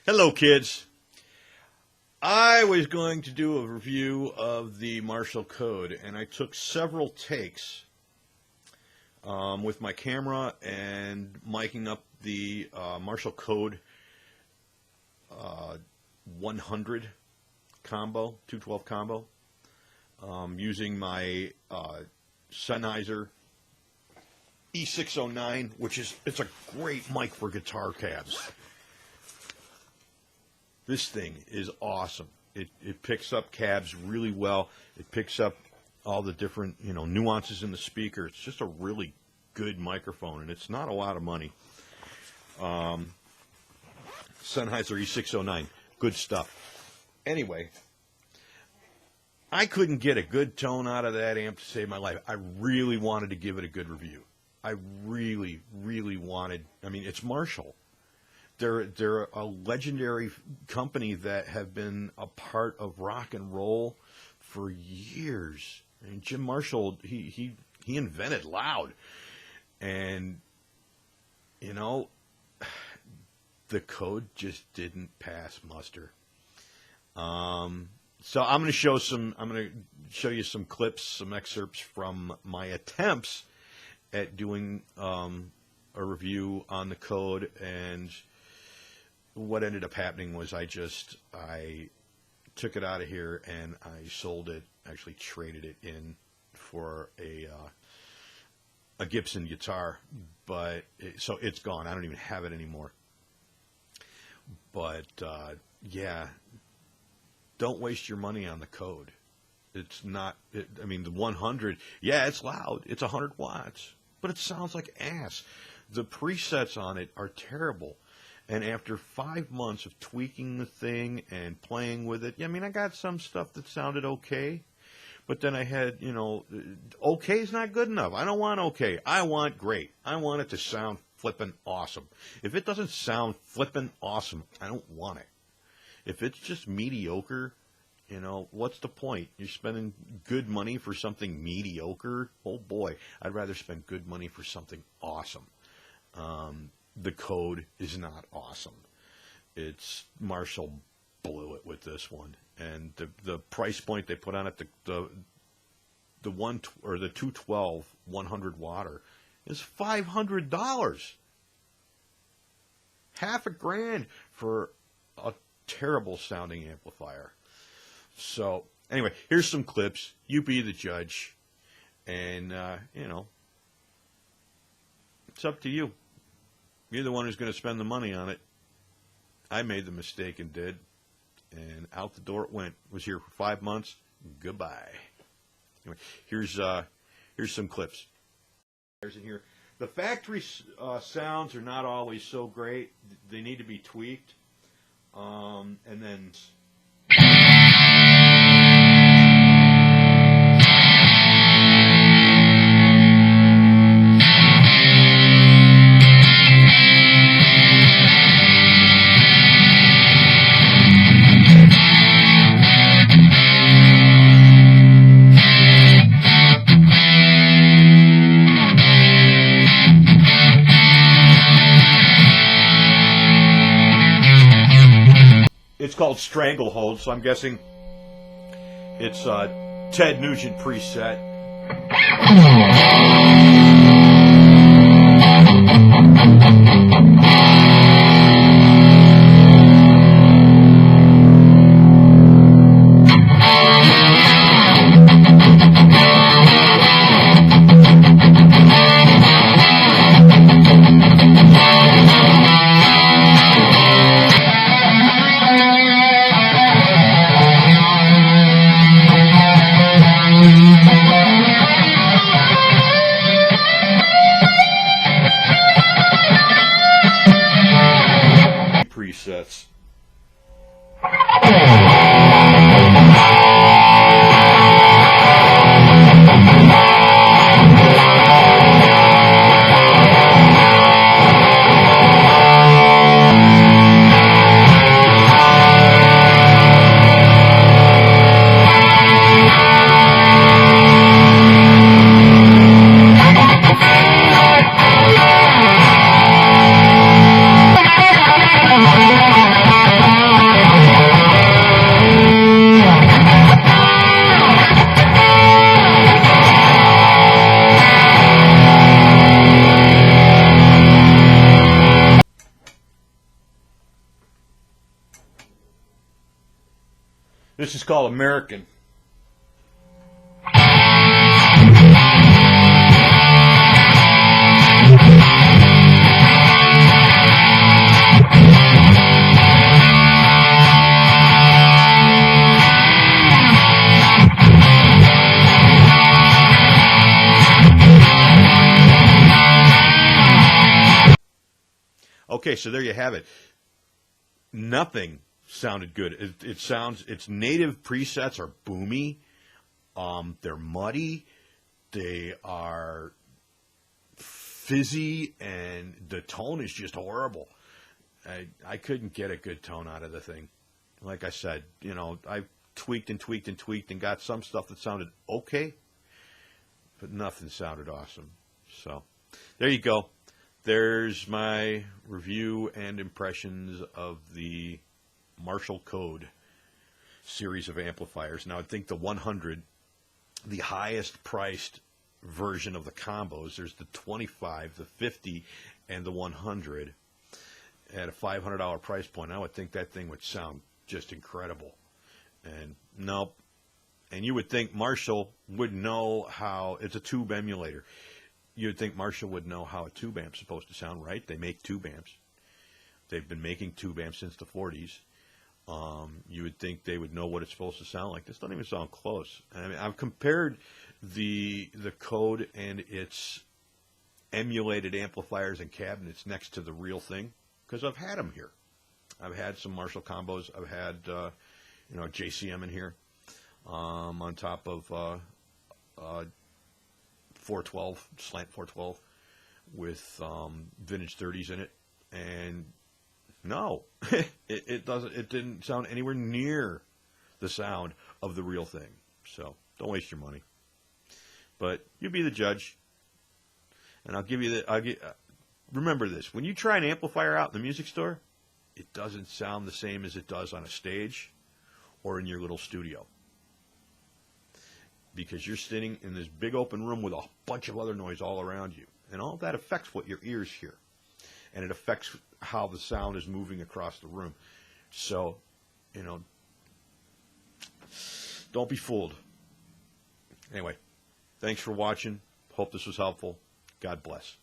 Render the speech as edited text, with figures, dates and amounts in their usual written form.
Hello, kids. I was going to do a review of the Marshall Code, and I took several takes with my camera and miking up the Marshall Code 100 combo, 212 combo, using my Sennheiser E609, it's a great mic for guitar cabs. This thing is awesome. It picks up cabs really well. It picks up all the different, nuances in the speaker. It's just a really good microphone, and it's not a lot of money. Sennheiser E609, good stuff. Anyway, I couldn't get a good tone out of that amp to save my life. I really wanted to give it a good review. I really, really wanted. I mean, it's Marshall. They're a legendary company that have been a part of rock and roll for years. I mean, Jim Marshall, he invented loud, and the Code just didn't pass muster. So I'm going to show you some clips, some excerpts from my attempts at doing a review on the Code, and what ended up happening was I took it out of here and I sold it, actually traded it in for a Gibson guitar, so it's gone. I don't even have it anymore. But yeah, don't waste your money on the Code. It's not. I mean, the 100. Yeah, it's loud. It's 100 watts, but it sounds like ass. The presets on it are terrible. And after 5 months of tweaking the thing and playing with it, I mean, I got some stuff that sounded okay, but then I had, okay is not good enough. I don't want okay. I want great. I want it to sound flippin' awesome. If it doesn't sound flippin' awesome, I don't want it. If it's just mediocre, what's the point? You're spending good money for something mediocre? Oh boy, I'd rather spend good money for something awesome. The Code is not awesome. Marshall blew it with this one, and the price point they put on it, the 212 100 watter is $500. Half a grand for a terrible sounding amplifier. So anyway, here's some clips. You be the judge, and it's up to you. You're the one who's going to spend the money on it. I made the mistake and did, and out the door it went. Was here for 5 months. Goodbye. Anyway, here's some clips. There's in here. The factory sounds are not always so great. They need to be tweaked. And then. It's called Stranglehold, so I'm guessing it's Ted Nugent preset. This is called American. Okay, so there you have it. Nothing sounded good. It sounds, its native presets are boomy. They're muddy. They are fizzy, and the tone is just horrible. I couldn't get a good tone out of the thing. Like I said, you know, I tweaked and tweaked and tweaked and got some stuff that sounded okay, but nothing sounded awesome. So there you go. There's my review and impressions of the Marshall Code series of amplifiers. Now, I think the 100, the highest priced version of the combos, there's the 25, the 50, and the 100 at a $500 price point. I would think that thing would sound just incredible. And nope. And you would think Marshall would know how, it's a tube emulator. You'd think Marshall would know how a tube amp's supposed to sound, right? They make tube amps. They've been making tube amps since the 40s. You would think they would know what it's supposed to sound like. This doesn't even sound close. I mean, I've compared the Code and its emulated amplifiers and cabinets next to the real thing because I've had them here. I've had some Marshall combos. I've had JCM in here on top of 412, slant 412 with vintage 30s in it, and no, it doesn't. It didn't sound anywhere near the sound of the real thing. So don't waste your money. But you be the judge, and I'll give you the. Remember this: when you try an amplifier out in the music store, it doesn't sound the same as it does on a stage or in your little studio. Because you're sitting in this big open room with a bunch of other noise all around you. And all that affects what your ears hear. And it affects how the sound is moving across the room. So, don't be fooled. Anyway, thanks for watching. Hope this was helpful. God bless.